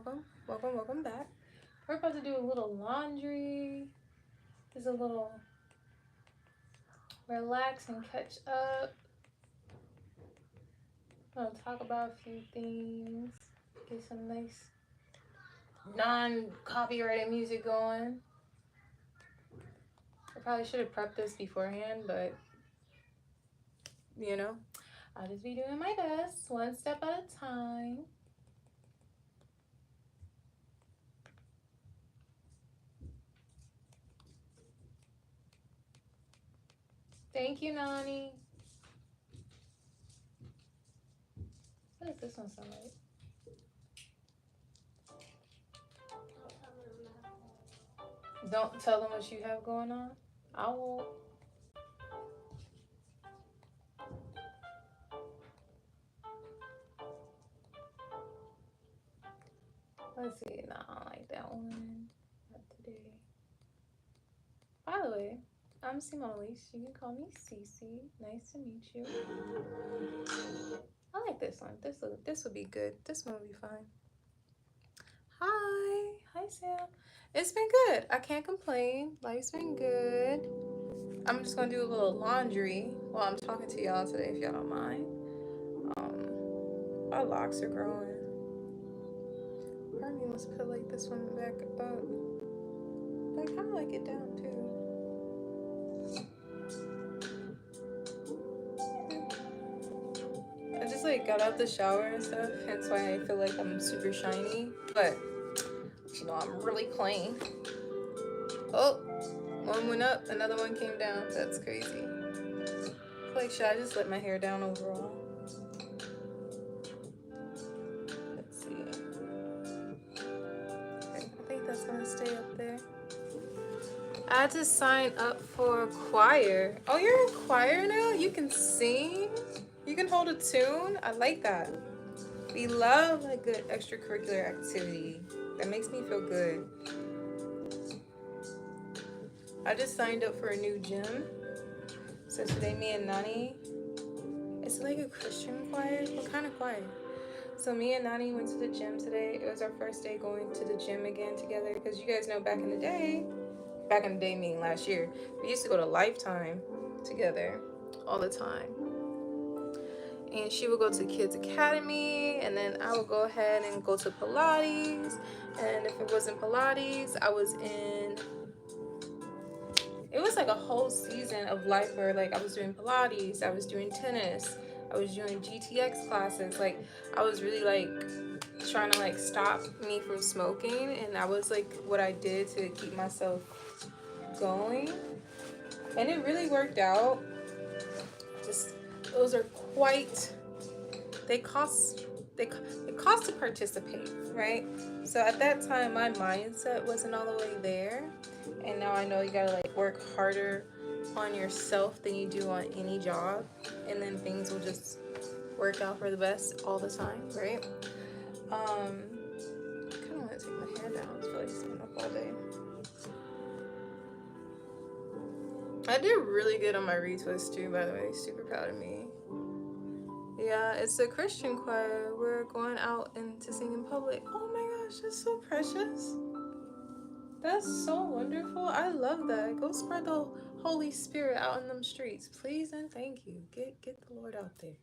welcome back. We're about to do a little laundry. Just a little relax and catch up. I'm gonna talk about a few things. Get some nice non-copyrighted music going. I probably should have prepped this beforehand, but you know, I'll just be doing my best, one step at a time. Thank you, Nani. What does this one sound like? Don't tell them what you have going on. I won't. Let's see. No, I don't like that one. Not today. By the way, I'm Cimonealise. You can call me Cece. Nice to meet you. I like this one. This would be good. This one would be fine. Hi, Sam. It's been good. I can't complain. Life's been good. I'm just gonna do a little laundry while I'm talking to y'all today, if y'all don't mind. My locks are growing. Part of me wants to put like this one back up. But I kind of like it down too. I just like got out the shower and stuff, hence why I feel like I'm super shiny. But you know, I'm really clean. Oh, one went up, another one came down. That's crazy. Like, should I just let my hair down overall? Let's see. Okay, I think that's gonna stay up there. I had to sign up for choir. Oh, you're in choir now? You can sing? You can hold a tune? I like that. We love a good extracurricular activity. That makes me feel good. I just signed up for a new gym. So today me and Nani, it's like a Christian choir. What kind of choir? So me and Nani went to the gym today. It was our first day going to the gym again together, because you guys know back in the day meaning last year, we used to go to Lifetime together all the time. And she would go to Kids Academy, and then I would go ahead and go to Pilates. And if it wasn't Pilates, I was in, it was like a whole season of life where like I was doing Pilates, I was doing tennis, I was doing GTX classes. Like I was really like trying to like stop me from smoking, and that was like what I did to keep myself going, and it really worked out. Just those are quite, they cost to participate, right? So at that time my mindset wasn't all the way there, and now I know you gotta like work harder on yourself than you do on any job, and then things will just work out for the best all the time, right? I kind of want to take my hair down. I feel like staying up all day. I did really good on my retwist too, by the way. Super proud of me. Yeah, it's a Christian choir. We're going out and to sing in public. Oh my gosh, that's so precious. That's so wonderful. I love that. Go spread the Holy Spirit out in them streets, please and thank you. Get the Lord out there.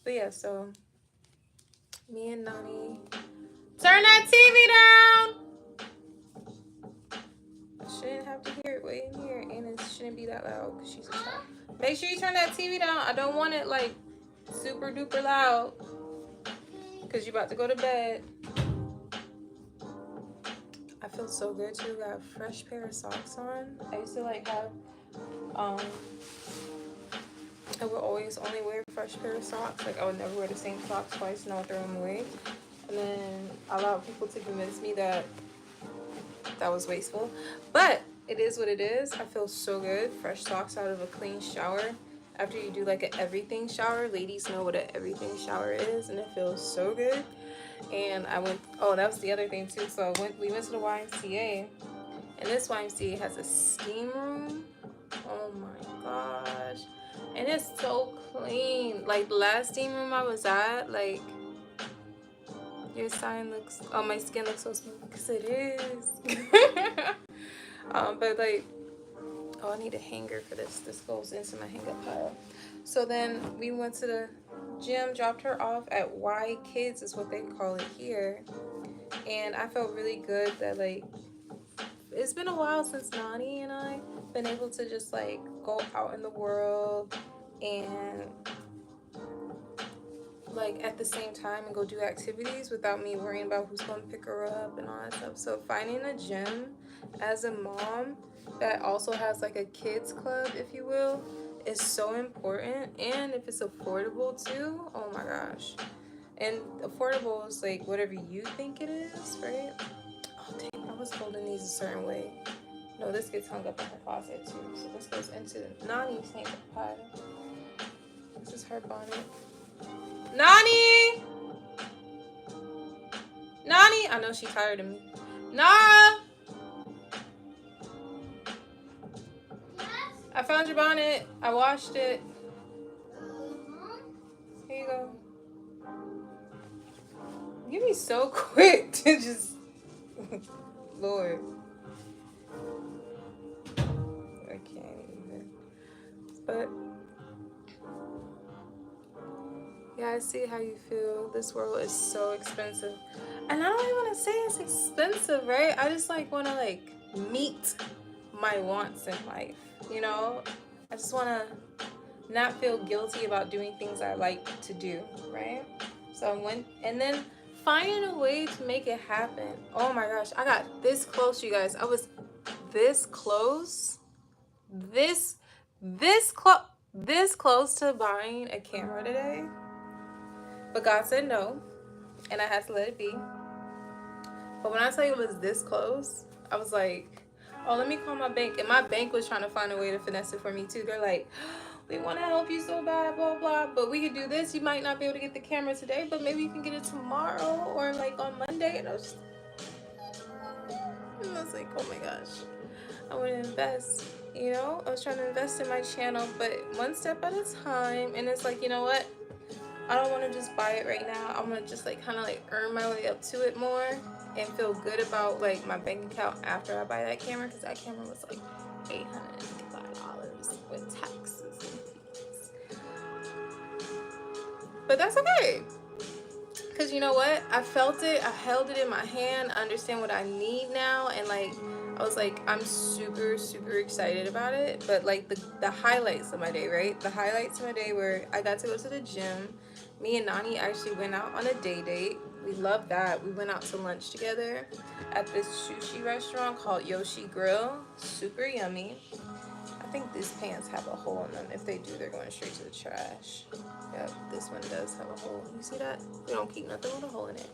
But yeah, so me and Nani, turn that TV down. Shouldn't have to hear it way in here, and it shouldn't be that loud because she's a child. Make sure you turn that TV down. I don't want it like super duper loud because you're about to go to bed. I feel so good too. Got a fresh pair of socks on. I used to like have I would always only wear a fresh pair of socks. Like I would never wear the same socks twice and I would throw them away. And then I allowed people to convince me that that was wasteful, but it is what it is. I feel so good. Fresh socks out of a clean shower. After you do like an everything shower, ladies know what an everything shower is, and it feels so good. And I went, oh, that was the other thing too. So we went to the YMCA, and this YMCA has a steam room. Oh my gosh. And it's so clean. Like the last steam room I was at, like Your sign looks, oh, my skin looks so smooth because it is. But like, oh, I need a hanger for this. This goes into my hanger pile. So then we went to the gym, dropped her off at Y Kids is what they call it here. And I felt really good that like, it's been a while since Nani and I been able to just like go out in the world and like at the same time and go do activities without me worrying about who's going to pick her up and all that stuff. So finding a gym as a mom that also has like a kids club, if you will, is so important. And if it's affordable too, oh my gosh. And affordable is like whatever you think it is, right? Oh dang, I was holding these a certain way. No, this gets hung up in her closet too. So this goes into Nani's hanger pile. This is her bonnet. Nani! Nani! I know she's tired of me. Nara! I found your bonnet. I washed it. Here you go. You be so quick to just... Lord. I can't even. But... yeah, I see how you feel. This world is so expensive. And I don't even want to say it's expensive, right? I just like want to like meet my wants in life, you know? I just want to not feel guilty about doing things I like to do, right? So and then finding a way to make it happen. Oh my gosh, I got this close, you guys. I was this close, this close to buying a camera today. But God said no, and I had to let it be. But when I tell you it was this close, I was like, oh, let me call my bank. And my bank was trying to find a way to finesse it for me too. They're like, we want to help you so bad, blah, blah. But we could do this. You might not be able to get the camera today, but maybe you can get it tomorrow or like on Monday. And I was like, oh my gosh, I want to invest. You know, I was trying to invest in my channel, but one step at a time. And it's like, you know what? I don't want to just buy it right now. I want to just like kind of like earn my way up to it more and feel good about like my bank account after I buy that camera, because that camera was like $855 with taxes and fees. But that's okay, because you know what? I felt it. I held it in my hand. I understand what I need now, and like I was like, I'm super, super excited about it. But like the highlights of my day, right? The highlights of my day were I got to go to the gym. Me and Nani actually went out on a day date. We loved that. We went out to lunch together at this sushi restaurant called Yoshi Grill. Super yummy. I think these pants have a hole in them. If they do, they're going straight to the trash. Yep, this one does have a hole. You see that? We don't keep nothing with a hole in it.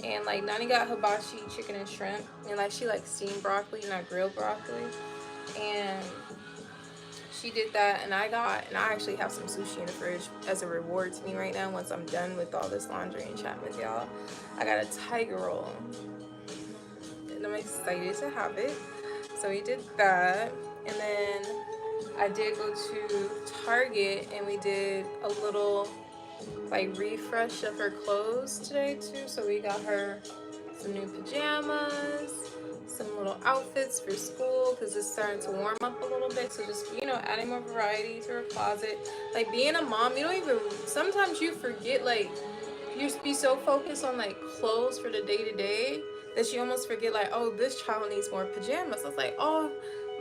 And like Nani got hibachi chicken and shrimp. And like she likes steamed broccoli, not grilled broccoli. And she did that, and I actually have some sushi in the fridge as a reward to me right now once I'm done with all this laundry and chatting with y'all. I got a tiger roll, and I'm excited to have it. So we did that, and then I did go to Target, and we did a little like refresh of her clothes today too. So we got her some new pajamas, some little outfits for school, because it's starting to warm up a little bit. So just, you know, adding more variety to her closet. Like being a mom, you don't even, sometimes you forget, like you be so focused on like clothes for the day-to-day that you almost forget like, oh, this child needs more pajamas. So it's like, oh,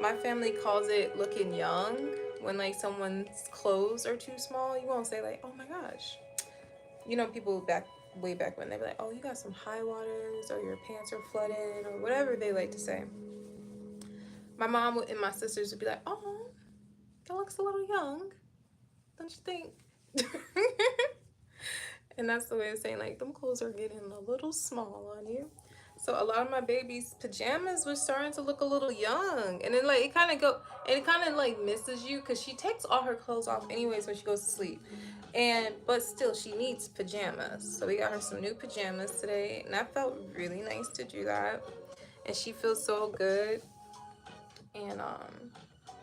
my family calls it looking young. When like someone's clothes are too small, you won't say like, oh my gosh. You know, people way back when they'd be like, oh, you got some high waters, or your pants are flooded, or whatever they like to say. My mom and my sisters would be like, oh, that looks a little young, don't you think? And that's the way of saying like, them clothes are getting a little small on you. So a lot of my baby's pajamas were starting to look a little young, and then like it kind of like misses you, because she takes all her clothes off anyways when she goes to sleep, but still she needs pajamas. So we got her some new pajamas today, and that felt really nice to do that, and she feels so good. And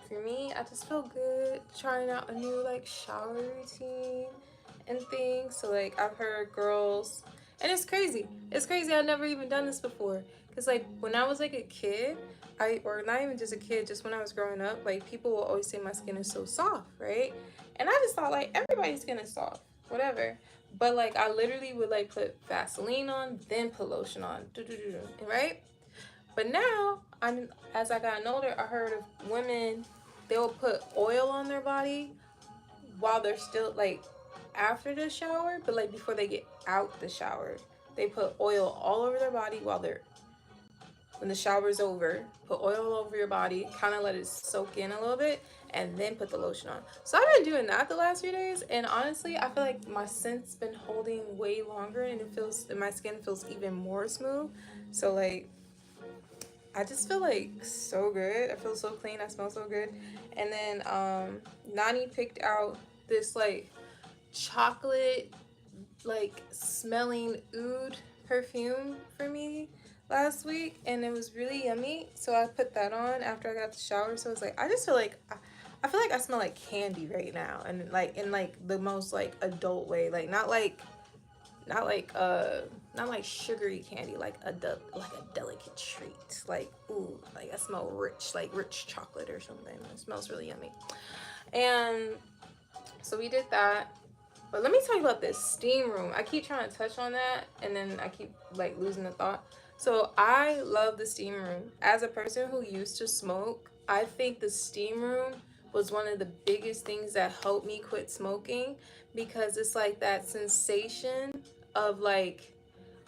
for me, I just feel good trying out a new like shower routine and things. So like I've heard girls, And it's crazy. It's crazy. I've never even done this before. Because, like, when I was, like, a kid, or not even just a kid, just when I was growing up, like, people will always say my skin is so soft, right? And I just thought, like, everybody's skin is soft, whatever. But, like, I literally would, like, put Vaseline on, then put lotion on, right? But now, as I got older, I heard of women, they will put oil on their body while they're still, like, after the shower, but like before they get out the shower, they put oil all over their body while they're, when the shower's over, put oil all over your body, kind of let it soak in a little bit, and then put the lotion on. So I've been doing that the last few days, and honestly, I feel like my scent's been holding way longer, and my skin feels even more smooth. So like, I just feel like so good. I feel so clean. I smell so good. And then Nani picked out this like chocolate like smelling oud perfume for me last week, and it was really yummy. So I put that on after I got the shower. So it's like I just feel like I feel like I smell like candy right now, and like in like the most like adult way, like not like not like sugary candy, like like a delicate treat, like ooh, like I smell rich, like rich chocolate or something. It smells really yummy. And so we did that. But let me tell you about this steam room. I keep trying to touch on that, and then I keep like losing the thought. So I love the steam room. As a person who used to smoke, I think the steam room was one of the biggest things that helped me quit smoking, because it's like that sensation of like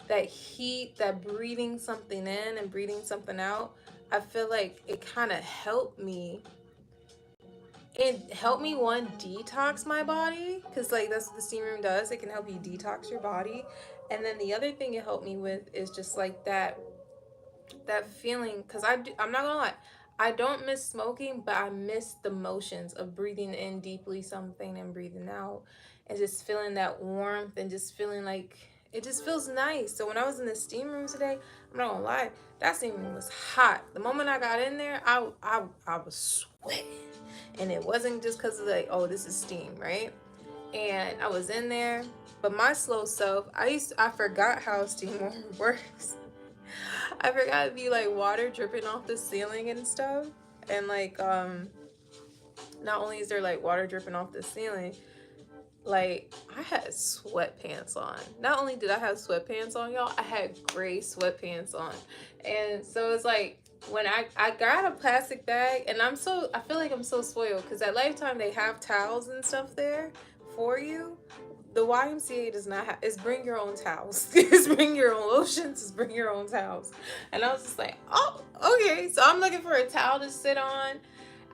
that heat, that breathing something in and breathing something out. I feel like it kind of helped me, it helped me one detox my body, because like that's what the steam room does. It can help you detox your body. And then the other thing it helped me with is just like that feeling, because I'm not gonna lie, I don't miss smoking, but I miss the motions of breathing in deeply something and breathing out, and just feeling that warmth, and just feeling like it just feels nice. So when I was in the steam room today, I'm not gonna lie, that steam room was hot. The moment I got in there, I was sweating, and it wasn't just because of like, oh, this is steam, right? And I was in there, but my slow self, I forgot how steam water works. I forgot to be like water dripping off the ceiling and stuff. And like not only is there like water dripping off the ceiling, like I had sweatpants on. Not only did I have sweatpants on, y'all, I had gray sweatpants on. And so it's like when I got a plastic bag, and I feel like I'm so spoiled, because at Lifetime they have towels and stuff there for you. The YMCA does not have, it's bring your own towels. It's bring your own lotions, it's bring your own towels. And I was just like, oh, okay. So I'm looking for a towel to sit on.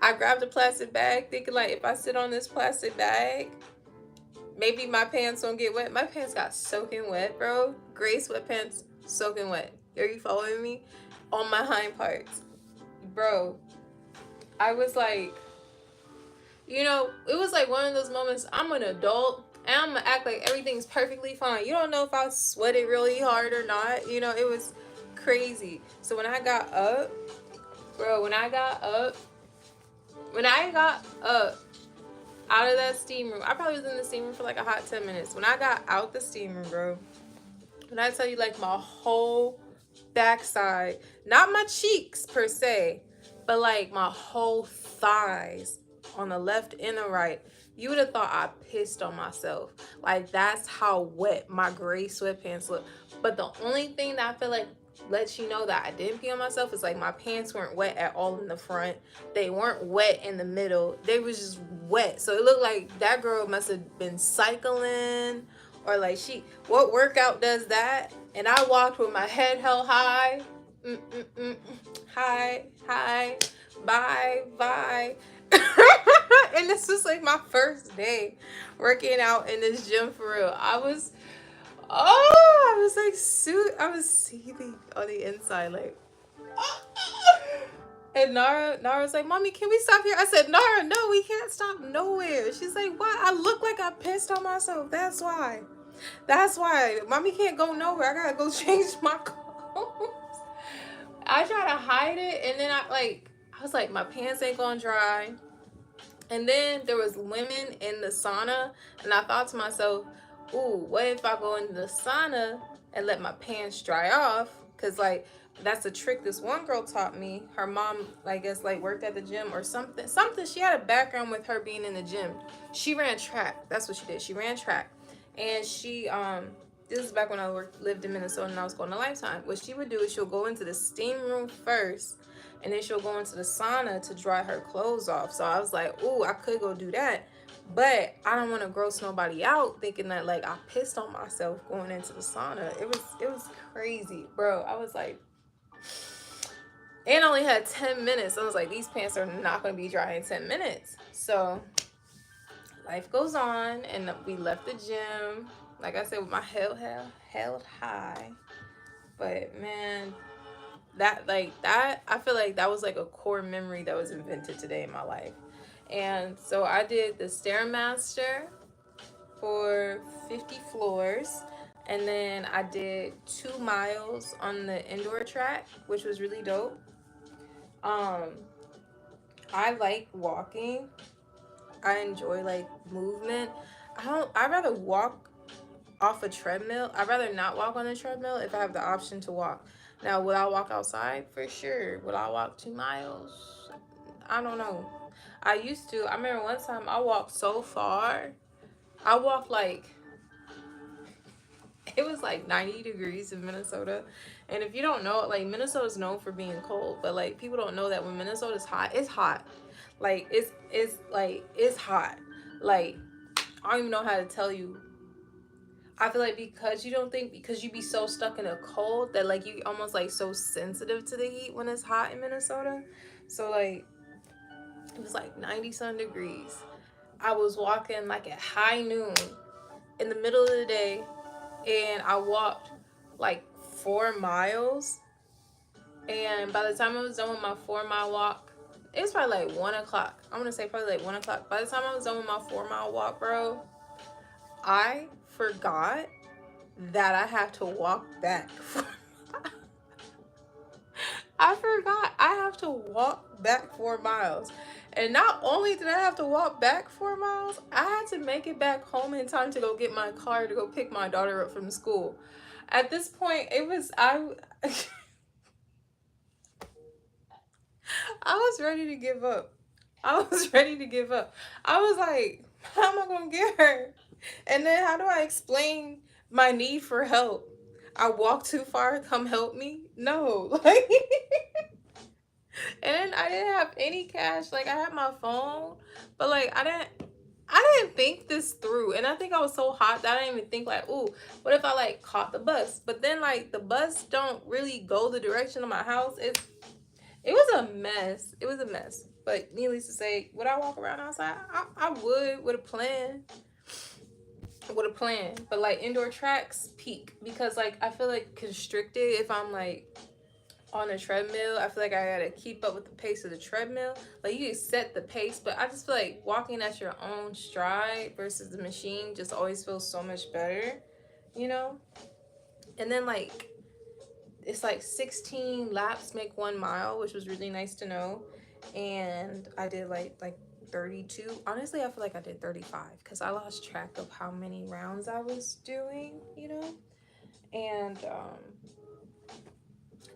I grabbed a plastic bag thinking like, if I sit on this plastic bag, maybe my pants don't get wet. My pants got soaking wet, bro. Gray sweatpants soaking wet. Are you following me? On my hind parts. Bro, I was like, it was like one of those moments. I'm an adult and I'm gonna act like everything's perfectly fine. You don't know if I sweated really hard or not. It was crazy. So when I got up, bro, when I got up out of that steam room, I probably was in the steam room for like a hot 10 minutes. When I got out the steam room, bro, when I tell you, like, my whole backside, not my cheeks per se, but like my whole thighs on the left and the right, you would have thought I pissed on myself. Like, that's how wet my gray sweatpants look. But the only thing that I feel like lets you know that I didn't pee on myself is like my pants weren't wet at all in the front. They weren't wet in the middle. They was just wet. So it looked like that girl must have been cycling, or like what workout does that? And I walked with my head held high. Hi, bye. And this was like my first day working out in this gym for real. I was like I was seething on the inside, like. And Nara's like, Mommy, can we stop here? I said, Nara, no, we can't stop nowhere. She's like, what? I look like I pissed on myself. That's why. Mommy can't go nowhere. I gotta go change my clothes. I try to hide it, and then I was like, my pants ain't gonna dry. And then there was women in the sauna, and I thought to myself, ooh, what if I go into the sauna and let my pants dry off. Cause like that's a trick this one girl taught me. Her mom, I guess, like worked at the gym or something. Something. She had a background with her being in the gym. She ran track. That's what she did. She ran track, and this is back when I lived in Minnesota and I was going to Lifetime. What she would do is she'll go into the steam room first, and then she'll go into the sauna to dry her clothes off. So I was like, ooh, I could go do that. But I don't want to gross nobody out thinking that like I pissed on myself going into the sauna. It was crazy, bro. I was like, and I only had 10 minutes. I was like, these pants are not going to be dry in 10 minutes. So life goes on, and we left the gym. Like I said, with my held high. But man, that I feel like that was like a core memory that was invented today in my life. And so I did the Stairmaster for 50 floors, and then I did 2 miles on the indoor track, which was really dope. um I like walking. I enjoy like movement. I'd rather walk off a treadmill. I'd rather not walk on a treadmill if I have the option to walk. Now, would I walk outside? For sure. Would I walk 2 miles? I don't know. I used to. I remember one time I walked so far. I walked like, it was like 90 degrees in Minnesota. And if you don't know, like Minnesota's known for being cold, but like people don't know that when Minnesota's hot, it's hot. Like it's hot. Like I don't even know how to tell you. I feel like because you be so stuck in a cold that like you almost like so sensitive to the heat when it's hot in Minnesota. So like it was like 90 some degrees. I was walking like at high noon in the middle of the day, and I walked like 4 miles. And by the time I was done with my 4 mile walk, it was probably like 1 o'clock. I'm gonna say probably like 1 o'clock. By the time I was done with my 4 mile walk, bro, I forgot that I have to walk back. I forgot I have to walk back 4 miles. And not only did I have to walk back 4 miles, I had to make it back home in time to go get my car to go pick my daughter up from school. At this point, I was ready to give up. I was ready to give up. I was like, how am I going to get her? And then how do I explain my need for help? I walked too far, come help me? No. Like, and I didn't have any cash. Like I had my phone, but like I didn't think this through. And I think I was so hot that I didn't even think like, ooh, what if I like caught the bus? But then like the bus don't really go the direction of my house. It was a mess. It was a mess. But needless to say, would I walk around outside? I would with a plan. With a plan. But like indoor tracks peak, because like I feel like constricted if I'm like on a treadmill. I feel like I gotta keep up with the pace of the treadmill. Like you can set the pace, but I just feel like walking at your own stride versus the machine just always feels so much better, you know? And then like it's like 16 laps make 1 mile, which was really nice to know. And I did like 32. Honestly, I feel like I did 35 because I lost track of how many rounds I was doing, you know? And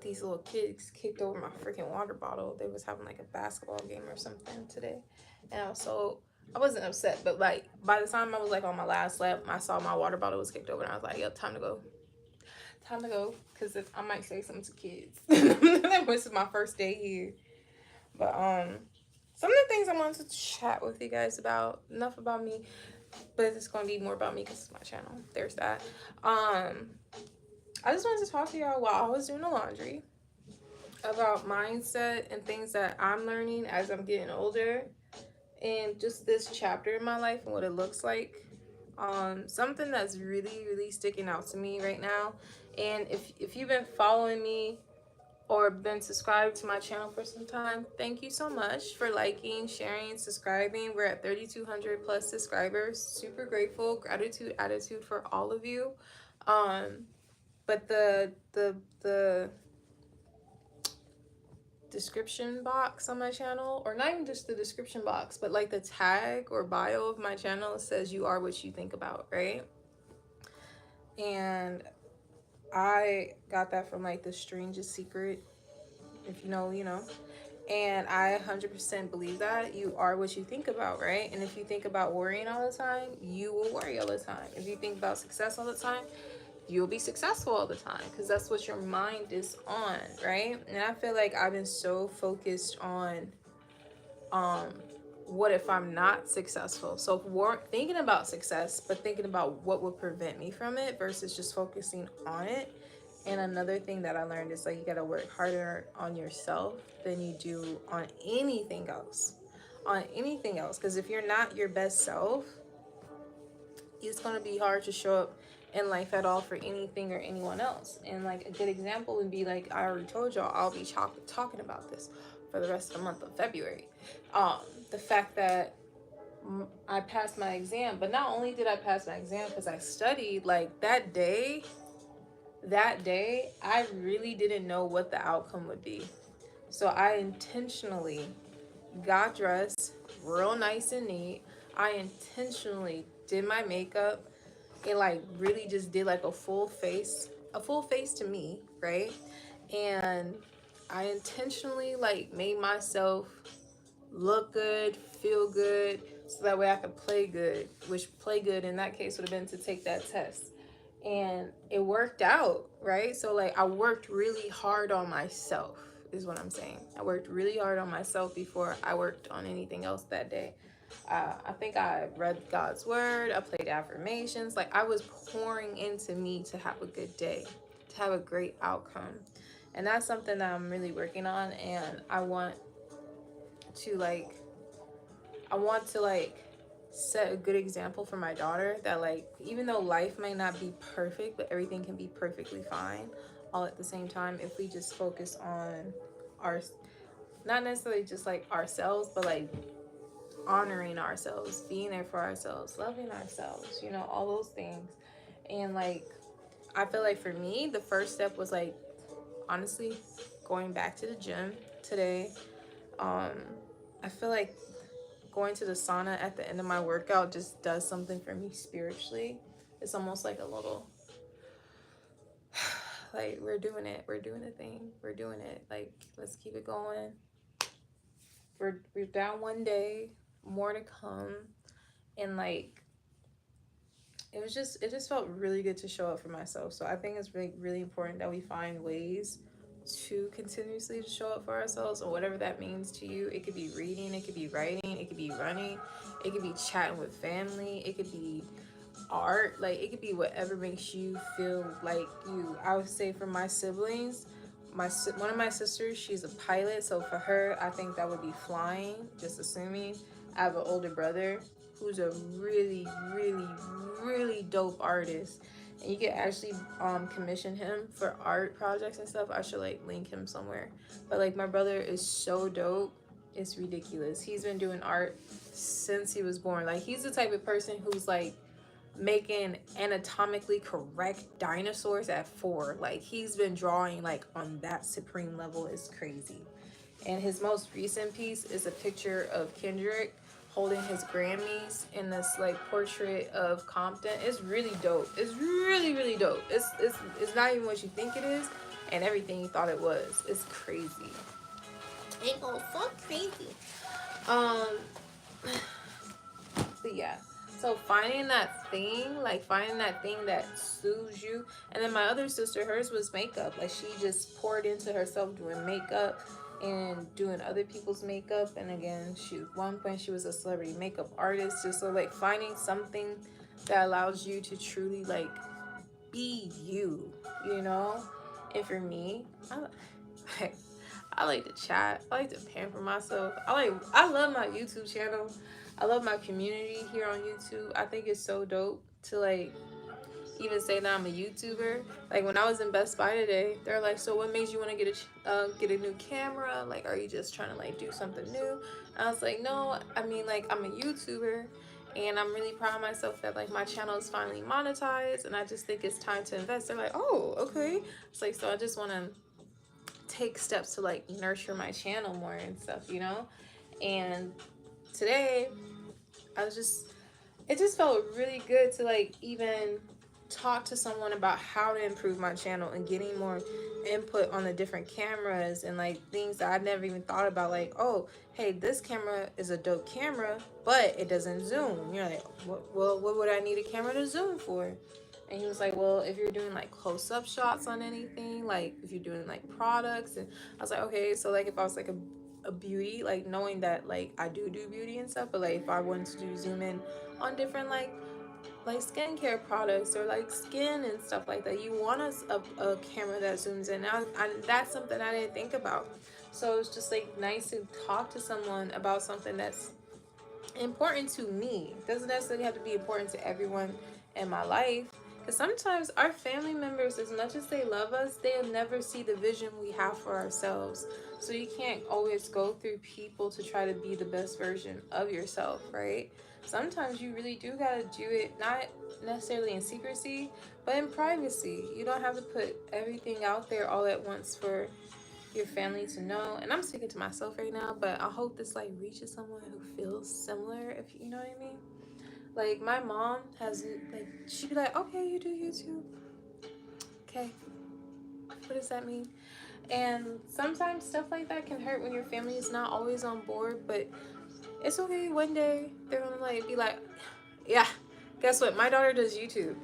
these little kids kicked over my freaking water bottle. They was having like a basketball game or something today. And I wasn't upset, but like by the time I was like on my last lap, I saw my water bottle was kicked over and I was like, yep, time to go. Time to go. Because if I might say something to kids. This is my first day here. But some of the things I wanted to chat with you guys about, enough about me, but it's gonna be more about me because it's my channel. There's that. I just wanted to talk to y'all while I was doing the laundry about mindset and things that I'm learning as I'm getting older, and just this chapter in my life and what it looks like. Something that's really, really sticking out to me right now. And if you've been following me or been subscribed to my channel for some time, thank you so much for liking, sharing, subscribing. We're at 3,200 plus subscribers. Super grateful. Gratitude, attitude for all of you. But the description box on my channel, or not even just the description box, but like the tag or bio of my channel says you are what you think about, right? And I got that from like The Strangest Secret. If you know, you know. And I 100% believe that you are what you think about, right? And if you think about worrying all the time, you will worry all the time. If you think about success all the time, you'll be successful all the time, because that's what your mind is on, right? And I feel like I've been so focused on um what if I'm not successful? So if we're thinking about success, but thinking about what would prevent me from it versus just focusing on it. And another thing that I learned is like you gotta work harder on yourself than you do on anything else. On anything else. Because if you're not your best self, it's gonna be hard to show up in life at all for anything or anyone else. And like a good example would be like I already told y'all, I'll be talking about this for the rest of the month of February. The fact that I passed my exam, but not only did I pass my exam because I studied, like that day, I really didn't know what the outcome would be. So I intentionally got dressed real nice and neat. I intentionally did my makeup. It like really just did like a full face to me, right? And I intentionally like made myself look good, feel good, so that way I could play good, which play good in that case would have been to take that test. And it worked out, right? So like I worked really hard on myself is what I'm saying. I worked really hard on myself before I worked on anything else that day. I think I read God's word, I played affirmations, like I was pouring into me to have a good day, to have a great outcome. And that's something that I'm really working on, and to like I want to like set a good example for my daughter that like even though life might not be perfect, but everything can be perfectly fine all at the same time if we just focus on our, not necessarily just like ourselves, but like honoring ourselves, being there for ourselves, loving ourselves, you know, all those things. And like I feel like for me the first step was like honestly going back to the gym today. um I feel like going to the sauna at the end of my workout just does something for me spiritually. It's almost like a little like we're doing the thing, we're doing it, like let's keep it going. We're down one day, more to come. And like it just felt really good to show up for myself. So I think it's really really important that we find ways to continuously show up for ourselves, or whatever that means to you. It could be reading, it could be writing, it could be running, it could be chatting with family, it could be art, like it could be whatever makes you feel like you. I would say for my siblings, one of my sisters, she's a pilot, so for her I think that would be flying, just assuming. I have an older brother who's a really really really dope artist, and you can actually commission him for art projects and stuff. I should like link him somewhere. But like my brother is so dope, it's ridiculous. He's been doing art since he was born. Like he's the type of person who's like making anatomically correct dinosaurs at 4. Like he's been drawing like on that supreme level. Is crazy. And his most recent piece is a picture of Kendrick holding his Grammys in this like portrait of Compton. It's really dope. It's really really dope. It's not even what you think it is, and everything you thought it was. It's crazy. It goes so crazy. Um, but yeah. So finding that thing that soothes you. And then my other sister, hers was makeup. Like she just poured into herself doing makeup and doing other people's makeup. And again, at one point she was a celebrity makeup artist. Just so like finding something that allows you to truly like be you, you know? And for me, I like to chat. I like to pamper myself. I love my YouTube channel. I love my community here on YouTube. I think it's so dope to like even say that I'm a YouTuber. Like when I was in Best Buy today, they're like, "So what made you want to get a new camera? Like, are you just trying to like do something new?" And I was like, "No, I mean like I'm a YouTuber, and I'm really proud of myself that like my channel is finally monetized, and I just think it's time to invest." They're like, "Oh, okay." It's like so I just want to take steps to like nurture my channel more and stuff, you know? And today I was just it just felt really good to like even talk to someone about how to improve my channel and getting more input on the different cameras and like things that I've never even thought about, like, oh, hey, this camera is a dope camera, but it doesn't zoom. You're like, what would I need a camera to zoom for? And he was like, well, if you're doing like close-up shots on anything, like if you're doing like products. And I was like, okay, so like if I was like a beauty, like knowing that like I do beauty and stuff, but like if I wanted to do zoom in on different like skincare products or like skin and stuff like that, you want a camera that zooms in. That's something I didn't think about. So it's just like nice to talk to someone about something that's important to me. It doesn't necessarily have to be important to everyone in my life. Because sometimes our family members, as much as they love us, they'll never see the vision we have for ourselves. So you can't always go through people to try to be the best version of yourself, right? Sometimes you really do gotta do it, not necessarily in secrecy, but in privacy. You don't have to put everything out there all at once for your family to know. And I'm speaking to myself right now, but I hope this like reaches someone who feels similar, if you know what I mean. Like my mom has like, she'd be like, okay, you do YouTube, okay, what does that mean? And sometimes stuff like that can hurt when your family is not always on board, but it's okay. One day they're gonna like be like, yeah, guess what, my daughter does YouTube.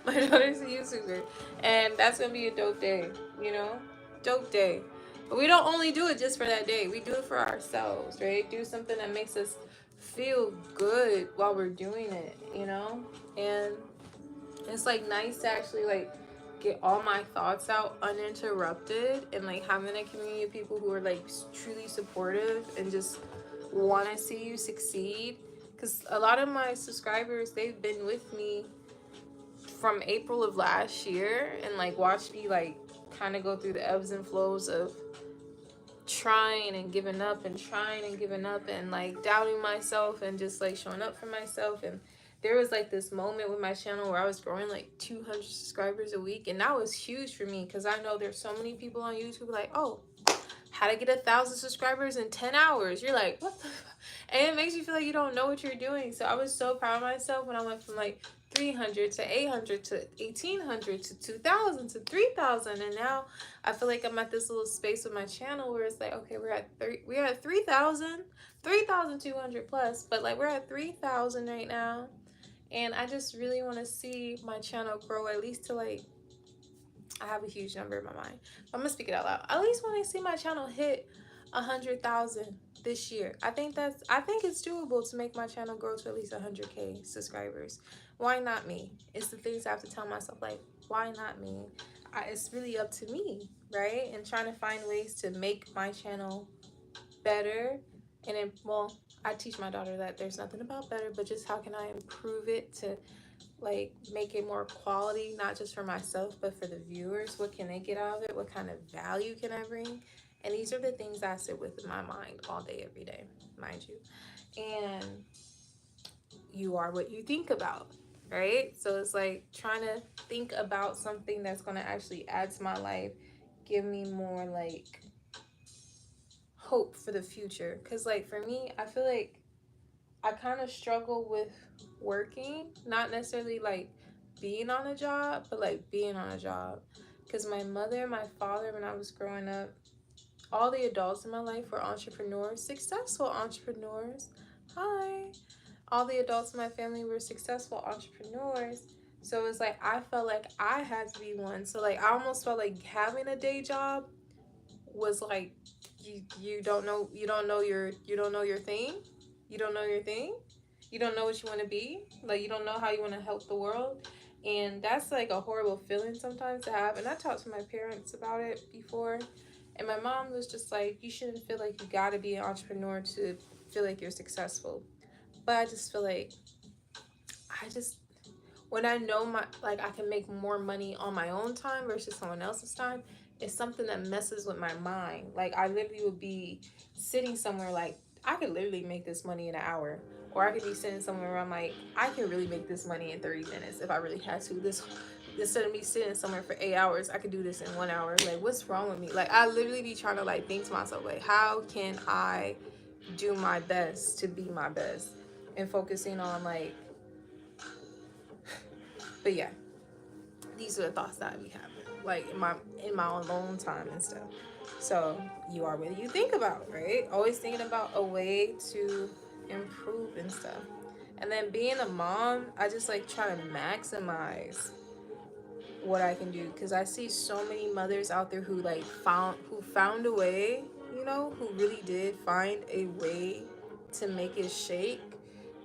My daughter's a YouTuber, and that's gonna be a dope day, you know, dope day. But we don't only do it just for that day, we do it for ourselves, right? Do something that makes us feel good while we're doing it, you know. And it's like nice to actually like get all my thoughts out uninterrupted, and like having a community of people who are like truly supportive and just want to see you succeed. Because a lot of my subscribers, they've been with me from April of last year and like watched me like kind of go through the ebbs and flows of trying and giving up and trying and giving up and like doubting myself and just like showing up for myself. And there was like this moment with my channel where I was growing like 200 subscribers a week, and that was huge for me because I know there's so many people on YouTube like, oh, how to get 1,000 subscribers in 10 hours. You're like, what the and it makes you feel like you don't know what you're doing. So I was so proud of myself when I went from like 300 to 800 to 1,800 to 2,000 to 3,000. And now I feel like I'm at this little space with my channel where it's like, okay, we're at 3,000, 3,200 plus, but like we're at 3,000 right now. And I just really want to see my channel grow at least to like, I have a huge number in my mind. I'm gonna speak it out loud. At least when I see my channel hit 100,000 this year. I think it's doable to make my channel grow to at least 100K subscribers. Why not me? It's the things I have to tell myself, like, why not me? It's really up to me, right? And trying to find ways to make my channel better. And then, well, I teach my daughter that there's nothing about better, but just how can I improve it to like make it more quality, not just for myself but for the viewers. What can they get out of it? What kind of value can I bring? And these are the things I sit with in my mind all day every day, mind you. And you are what you think about, right? So it's like trying to think about something that's going to actually add to my life, give me more like hope for the future. Because like for me, I feel like I kind of struggle with working, not necessarily like being on a job, but like being on a job. Because my mother and my father, when I was growing up, all the adults in my life were entrepreneurs, successful entrepreneurs. Hi. All the adults in my family were successful entrepreneurs. So it's like I felt like I had to be one. So like I almost felt like having a day job was like you don't know your thing. You don't know your thing. You don't know what you want to be. Like you don't know how you want to help the world. And that's like a horrible feeling sometimes to have. And I talked to my parents about it before. And my mom was just like, you shouldn't feel like you gotta be an entrepreneur to feel like you're successful. But I just feel like I just when I know my like I can make more money on my own time versus someone else's time, it's something that messes with my mind. Like I literally would be sitting somewhere like I could literally make this money in an hour. Or I could be sitting somewhere where I'm like, I can really make this money in 30 minutes if I really had to. This instead of me sitting somewhere for 8 hours, I could do this in 1 hour. Like what's wrong with me? Like I literally be trying to like think to myself, like, how can I do my best to be my best? And focusing on like But yeah, these are the thoughts that we have, like in my alone time and stuff. So you are what you think about, right? Always thinking about a way to improve and stuff. And then being a mom, I just like try to maximize what I can do, because I see so many mothers out there who like found a way, you know, who really did find a way to make it shake.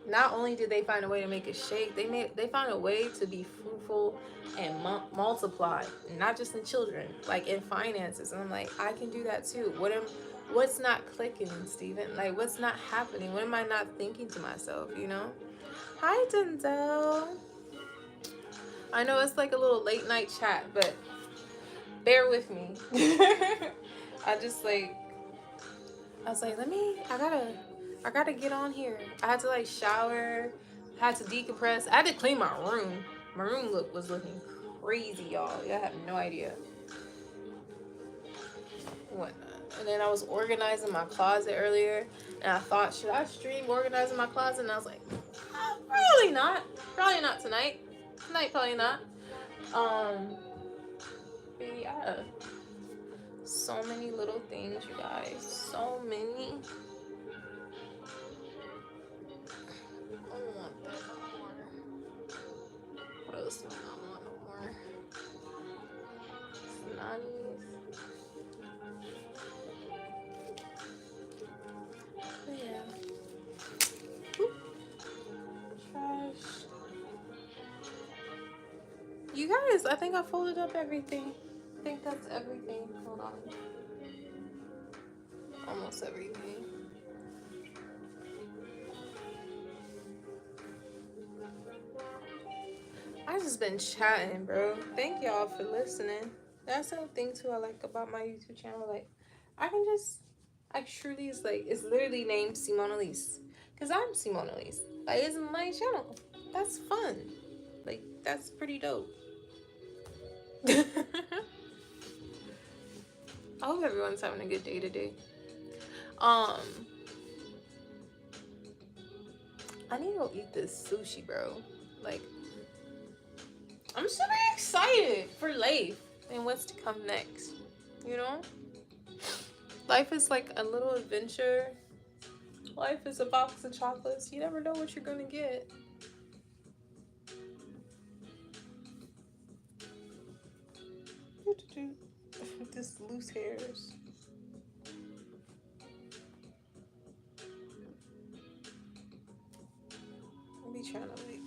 Not only did they find a way to make it shake, they found a way to be fruitful and multiply, not just in children, like in finances. And I'm like, I can do that too. What's not clicking, Steven? Like, what's not happening? What am I not thinking to myself, you know? Hi, Denzel. I know it's like a little late night chat, but bear with me. I just like, I was like, I gotta get on here. I had to like shower, I had to decompress, I had to clean my room. My room was looking crazy, y'all. Y'all have no idea. Whatnot. And then I was organizing my closet earlier, and I thought, should I stream organizing my closet? And I was like, probably not. Probably not tonight. Tonight, probably not. But yeah. So many little things, you guys. So many. I don't want that no more. What else do I not want no more? Cimonealise. But yeah. Oop. Trash. You guys, I think I folded up everything. I think that's everything. Hold on. Almost everything. I just been chatting, bro. Thank y'all for listening. That's the thing too I like about my YouTube channel. Like, I truly, it's literally named Cimonealise, because I'm Cimonealise. Like, it's my channel. That's fun. Like, that's pretty dope. I hope everyone's having a good day today. I need to go eat this sushi, bro. Like, I'm super excited for life and what's to come next. You know? Life is like a little adventure. Life is a box of chocolates. You never know what you're gonna get. Just loose hairs. I'll be trying to like.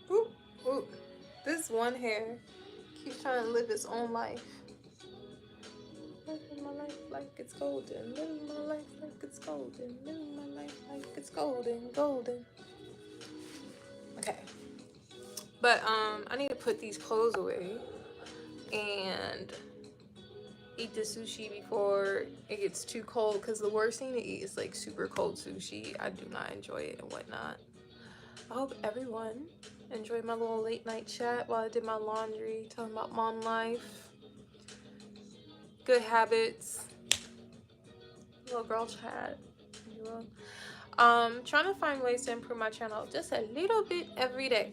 Oop, oop. This one hair keeps trying to live its own life. Living my life like it's golden. Living my life like it's golden. Living my life like it's golden. Golden. Okay. But I need to put these clothes away and eat the sushi before it gets too cold, because the worst thing to eat is like super cold sushi. I do not enjoy it and whatnot. I hope everyone enjoyed my little late night chat while I did my laundry, talking about mom life, good habits, little girl chat. Trying to find ways to improve my channel just a little bit every day.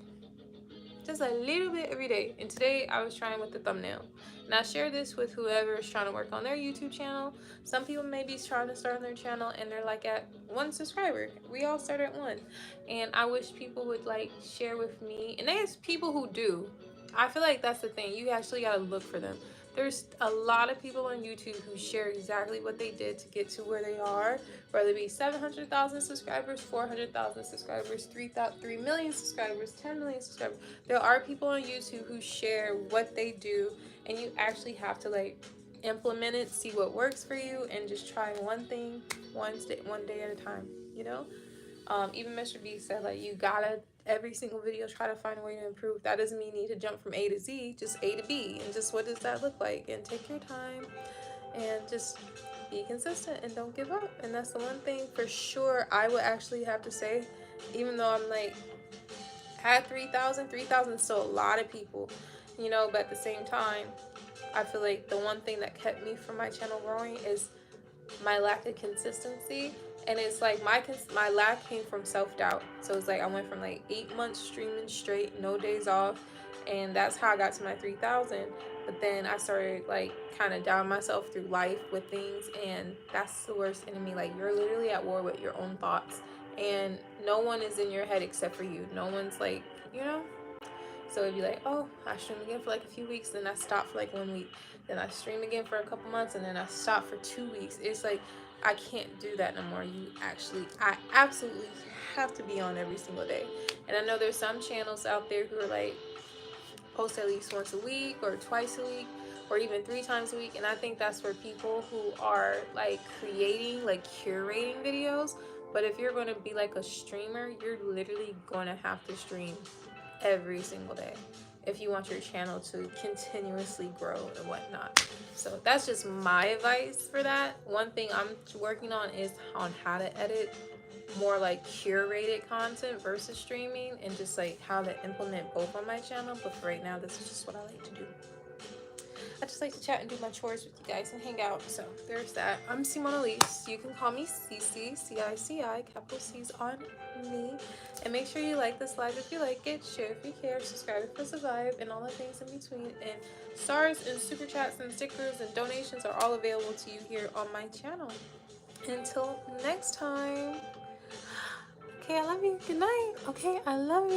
Just a little bit every day. And today I was trying with the thumbnail. And I share this with whoever is trying to work on their YouTube channel. Some people may be trying to start on their channel and they're like at 1 subscriber. We all start at 1. And I wish people would like share with me. And there's people who do. I feel like that's the thing. You actually gotta look for them. There's a lot of people on YouTube who share exactly what they did to get to where they are, whether it be 700,000 subscribers, 400,000 subscribers, 3 million subscribers, 10 million subscribers. There are people on YouTube who share what they do, and you actually have to like implement it, see what works for you, and just try one thing one day at a time, you know? Even Mr. B said, like, you gotta, every single video, try to find a way to improve. That doesn't mean you need to jump from A to Z, just A to B. And just what does that look like? And take your time and just be consistent and don't give up. And that's the one thing for sure I would actually have to say, even though I'm like had 3,000. 3,000 is still a lot of people, you know, but at the same time, I feel like the one thing that kept me from my channel growing is my lack of consistency. And it's like my lack came from self-doubt. So it's like I went from like 8 months streaming straight, no days off, and that's how I got to my 3,000. But then I started like kind of down myself through life with things, and that's the worst enemy. Like, you're literally at war with your own thoughts, and no one is in your head except for you. No one's like, you know. So it'd be like, oh, I stream again for like a few weeks, then I stop for like 1 week, then I stream again for a couple months, and then I stop for 2 weeks. It's like, I can't do that no more. I absolutely have to be on every single day. And I know there's some channels out there who are like, post at least once a week or twice a week or even 3 times a week. And I think that's for people who are like creating, like curating videos. But if you're going to be like a streamer, you're literally going to have to stream every single day if you want your channel to continuously grow and whatnot. So that's just my advice for that. One thing I'm working on is on how to edit more like curated content versus streaming, and just like how to implement both on my channel. But for right now, this is just what I like to do. I just like to chat and do my chores with you guys and hang out. So there's that. I'm Cimonealise. You can call me Cici, C-I-C-I, capital C's on me. And make sure you like this live if you like it, share if you care, subscribe if you survive, and all the things in between. And stars and super chats and stickers and donations are all available to you here on my channel. Until next time. Okay, I love you. Good night. Okay, I love you.